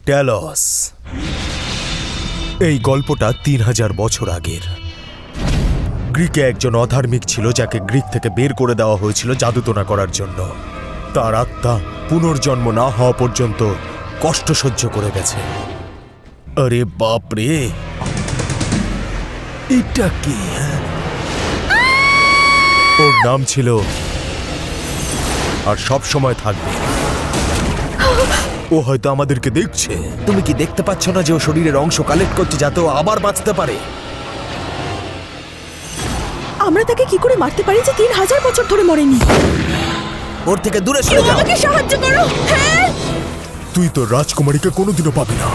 Tales. এই গল্পটা 3000 বছর আগের। গ্রিকে একজন অধার্মিক ছিল যাকে গ্রিক থেকে বের করে দেওয়া হয়েছিল জাদুটোনা করার জন্য। তার আত্মা পুনর্জন্ম না হওয়া পর্যন্ত কষ্ট সহ্য করে গেছে। আরে বাপরে, এটা কি? ওর নাম ছিল, আর সব সময় থাকবে। ও হয়তো আমাদেরকে দেখছে। তুমি কি দেখতে পাচ্ছ না যে ও শরীরের অংশ কালেক্ট করছে যাতে ও আবার বাঁচতে পারে? আমরা তাকে কি করে মারতে পারি যে 3000 বছর ধরে মরেনি? ওর থেকে দূরে সরে যাও। আমাকে সাহায্য করো। হ্যাঁ, তুই তো রাজকুমারীকে কোনোদিনও পাবি না।